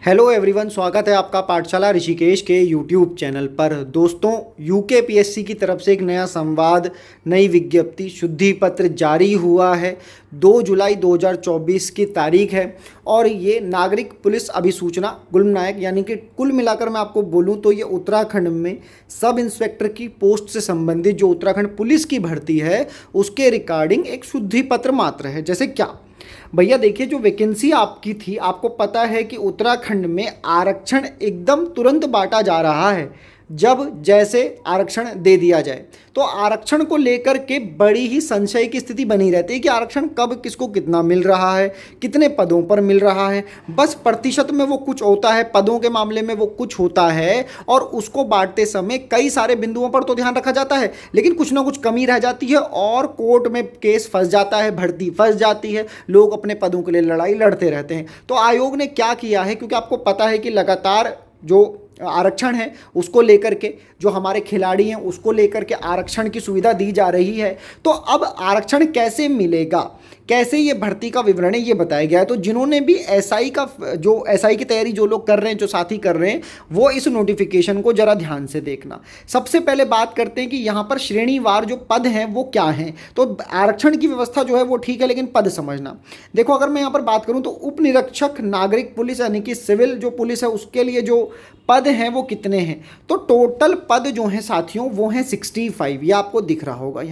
Hello everyone, स्वागत है आपका पाठशाला ऋषिकेश के यूट्यूब चैनल पर। दोस्तों, यूकेपीएससी की तरफ से एक नया संवाद, नई विज्ञप्ति, शुद्धि पत्र जारी हुआ है। 2 जुलाई 2024 की तारीख है और ये नागरिक पुलिस अभिसूचना गुलनायक, यानी कि कुल मिलाकर मैं आपको बोलूं तो ये उत्तराखंड में सब इंस्पेक्टर की पोस्ट से संबंधित जो उत्तराखंड पुलिस की भर्ती है उसके रिगार्डिंग एक शुद्धि पत्र मात्र है। जैसे क्या भैया, देखिए, जो वैकेंसी आपकी थी, आपको पता है कि उत्तराखंड में आरक्षण एकदम तुरंत बांटा जा रहा है जब जैसे आरक्षण दे दिया जाए। तो आरक्षण को लेकर के बड़ी ही संशय की स्थिति बनी रहती है कि आरक्षण कब किसको कितना मिल रहा है, कितने पदों पर मिल रहा है। बस प्रतिशत में वो कुछ होता है, पदों के मामले में वो कुछ होता है, और उसको बांटते समय कई सारे बिंदुओं पर तो ध्यान रखा जाता है, लेकिन कुछ ना कुछ कमी रह जाती है और कोर्ट में केस फंस जाता है, भर्ती फंस जाती है, लोग अपने पदों के लिए लड़ाई लड़ते रहते हैं। तो आयोग ने क्या किया है, क्योंकि आपको पता है कि लगातार जो आरक्षण है उसको लेकर के, जो हमारे खिलाड़ी हैं उसको लेकर के आरक्षण की सुविधा दी जा रही है। तो अब आरक्षण कैसे मिलेगा, कैसे ये भर्ती का विवरण है, ये बताया गया है। तो जिन्होंने भी एसआई की तैयारी जो लोग कर रहे हैं, जो साथी कर रहे हैं, वो इस नोटिफिकेशन को जरा ध्यान से देखना। सबसे पहले बात करते हैं कि यहाँ पर श्रेणीवार जो पद हैं वो क्या हैं। तो आरक्षण की व्यवस्था जो है वो ठीक है, लेकिन पद समझना। देखो, अगर मैं यहाँ पर बात करूँ तो उप निरीक्षक नागरिक पुलिस यानी कि सिविल जो पुलिस है उसके लिए जो पद हैं वो कितने हैं। तो टोटल पद जो हैं साथियों वो हैं 65। ये आपको दिख रहा होगा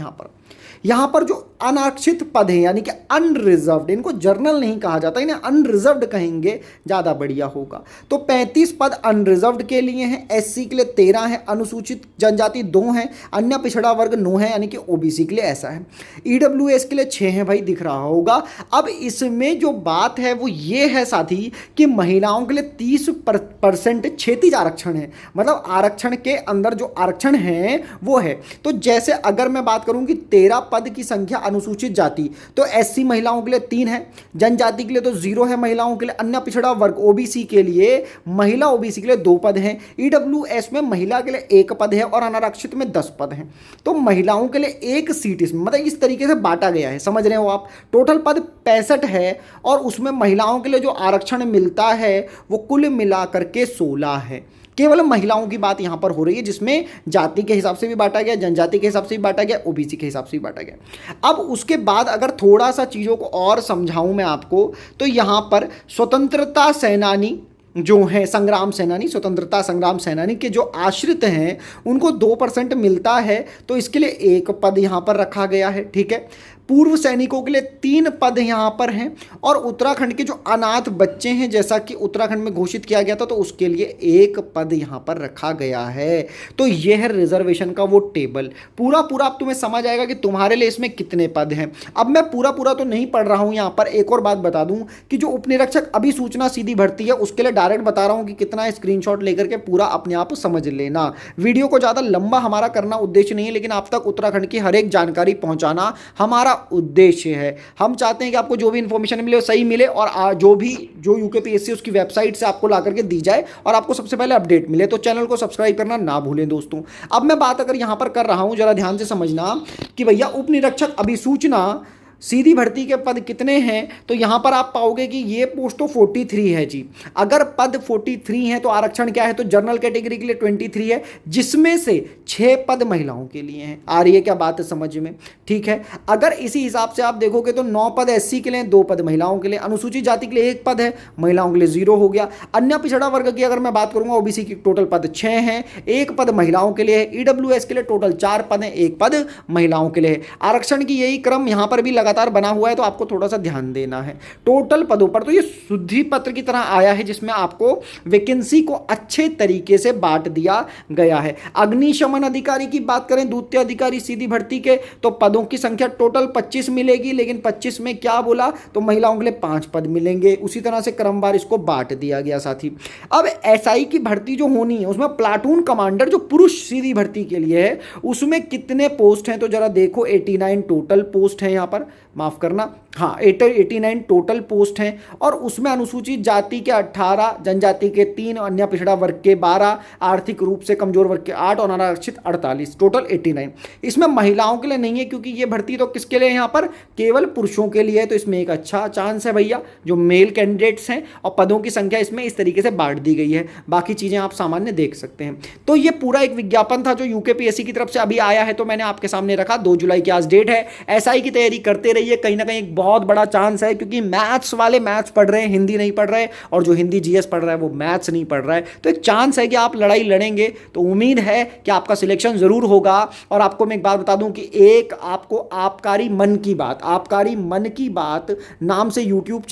यहाँ पर जो अनारक्षित पद हैं यानी कि अनरिजर्व्ड, इनको जर्नल नहीं कहा जाता, इन्हें अनरिजर्व्ड कहेंगे, ज़्यादा बढ़िया होगा। तो 35 पद अनरिजर्व्ड के लिए हैं, एससी के लिए 13 हैं, अनुसूचित जनजाति 2 हैं, अन्य पिछड़ा वर्ग 9 है, यानी कि ओबीसी के लिए ऐसा है। ईडब्ल्यूएस के लिए 6 हैं, भाई दिख रहा होगा। अब इसमें जो बात है वो ये है साथी कि महिलाओं के लिए 30% क्षैतिज आरक्षण है, मतलब आरक्षण के अंदर जो आरक्षण है वो है। तो जैसे अगर मैं बात करूं कि 13 पद की संख्या अनुसूचित जाति, तो एससी महिलाओं के लिए 3 है, जनजाति के लिए तो 0 है महिलाओं के लिए, अन्य पिछड़ा वर्ग ओबीसी के लिए, महिला ओबीसी के लिए 2 पद हैं, ईडब्ल्यूएस में महिला के लिए 1 पद है और अनारक्षित में 10 पद हैं। तो महिलाओं के लिए 1 सीट इसमें, मतलब इस तरीके से बांटा गया है, समझ रहे हो आप। टोटल पद 65 है और उसमें महिलाओं के लिए जो आरक्षण मिलता है वो कुल मिलाकर के 16 है। केवल महिलाओं की बात यहां पर हो रही है, जिसमें जाति के हिसाब से भी बांटा गया, जनजाति के हिसाब से भी बांटा गया, ओबीसी के हिसाब से भी बांटा गया। अब उसके बाद अगर थोड़ा सा चीज़ों को और समझाऊं मैं आपको, तो यहां पर स्वतंत्रता सेनानी जो है, संग्राम सेनानी, स्वतंत्रता संग्राम सेनानी के जो आश्रित हैं उनको 2% मिलता है, तो इसके लिए 1 पद यहां पर रखा गया है। ठीक है, पूर्व सैनिकों के लिए 3 पद यहाँ पर हैं, और उत्तराखंड के जो अनाथ बच्चे हैं, जैसा कि उत्तराखंड में घोषित किया गया था, तो उसके लिए 1 पद यहाँ पर रखा गया है। तो यह है रिजर्वेशन का वो टेबल। पूरा अब तुम्हें समझ आएगा कि तुम्हारे लिए इसमें कितने पद हैं। अब मैं पूरा तो नहीं पढ़ रहा हूँ यहाँ पर। एक और बात बता दूँ कि जो उपनिरीक्षक अभिसूचना सीधी भर्ती है उसके लिए डायरेक्ट बता रहा हूँ कि कितना स्क्रीनशॉट लेकर के पूरा अपने आप समझ लेना। वीडियो को ज़्यादा लंबा हमारा करना उद्देश्य नहीं है, लेकिन आप तक उत्तराखंड की हर एक जानकारी पहुँचाना हमारा उद्देश्य है। हम चाहते हैं कि आपको जो भी इंफॉर्मेशन मिले वो सही मिले, और जो यूकेपीएससी उसकी वेबसाइट से आपको ला करके दी जाए और आपको सबसे पहले अपडेट मिले। तो चैनल को सब्सक्राइब करना ना भूलें दोस्तों। अब मैं बात अगर यहां पर कर रहा हूं, जरा ध्यान से समझना कि भैया उप निरीक्षक अभिसूचना सीधी भर्ती के पद कितने हैं। तो यहां पर आप पाओगे कि ये पोस्ट तो 43 है जी। अगर पद 43 हैं तो आरक्षण क्या है, तो जनरल कैटेगरी के लिए 23 है, जिसमें से 6 पद महिलाओं के लिए हैं। आ रही है क्या बात समझ में? ठीक है, अगर इसी हिसाब से आप देखोगे तो 9 पद एससी के लिए, 2 पद महिलाओं के लिए, अनुसूचित जाति के लिए 1 पद है, महिलाओं के लिए 0 हो गया। अन्य पिछड़ा वर्ग की अगर मैं बात करूंगा, ओबीसी की टोटल पद 6 हैं, 1 पद महिलाओं के लिए है। ईडब्ल्यूएस के लिए टोटल 4 पद हैं, 1 पद महिलाओं के लिए है। आरक्षण की यही क्रम यहां पर भी लगातार बना हुआ है, तो आपको थोड़ा सा ध्यान देना है टोटल पदों पर। तो ये शुद्धि पत्र की तरह आया है, जिसमें आपको वैकेंसी को अच्छे तरीके से बांट दिया गया है। अग्निशमन अधिकारी की बात करें, द्वितीय अधिकारी सीधी भर्ती के, तो पदों की संख्या टोटल 25 मिलेगी, लेकिन 25 में क्या बोला, तो महिलाओं के लिए 5 पद मिलेंगे। उसी तरह से क्रमवार इसको बांट दिया गया साथी। अब एसआई की भर्ती जो होनी है उसमें प्लाटून कमांडर जो पुरुष सीधी भर्ती के लिए है, उसमें कितने पोस्ट हैं, तो जरा देखो 89 टोटल पोस्ट है। यहां पर माफ करना, हाँ 89 टोटल पोस्ट हैं और उसमें अनुसूचित जाति के 18, जनजाति के 3, अन्य पिछड़ा वर्ग के 12, आर्थिक रूप से कमजोर वर्ग के 8 और अनारक्षित 48, टोटल 89। इसमें महिलाओं के लिए नहीं है क्योंकि ये भर्ती तो किसके लिए है, यहाँ पर केवल पुरुषों के लिए है। तो इसमें एक अच्छा चांस है भैया, जो मेल कैंडिडेट्स हैं, और पदों की संख्या इसमें इस तरीके से बांट दी गई है। बाकी चीज़ें आप सामान्य देख सकते हैं। तो ये पूरा एक विज्ञापन था जो यूकेपीएससी की तरफ से अभी आया है, तो मैंने आपके सामने रखा। 2 जुलाई की आज डेट है। एसआई की तैयारी करते रहिए, कहीं ना कहीं एक बहुत बड़ा चांस है, क्योंकि मैथ्स वाले मैथ्स पढ़ रहे हैं, हिंदी नहीं पढ़ रहे, और जो हिंदी जीएस पढ़ रहा है वो मैथ्स नहीं पढ़ रहा है। तो एक चांस है कि आप लड़ाई लड़ेंगे। तो उम्मीद है कि आपका सिलेक्शन जरूर होगा। और आपको मैं एक बात बता दूं कि एक आपको आबकारी मन की बात नाम से यूट्यूब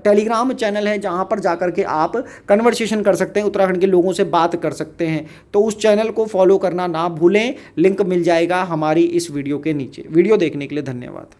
टेलीग्राम चैनल है, जहां पर जाकर के आप कन्वर्सेशन कर सकते हैं, उत्तराखंड के लोगों से बात कर सकते हैं। तो उस चैनल को फॉलो करना ना भूलें, लिंक मिल जाएगा हमारी इस वीडियो के नीचे। वीडियो देखने के लिए धन्यवाद।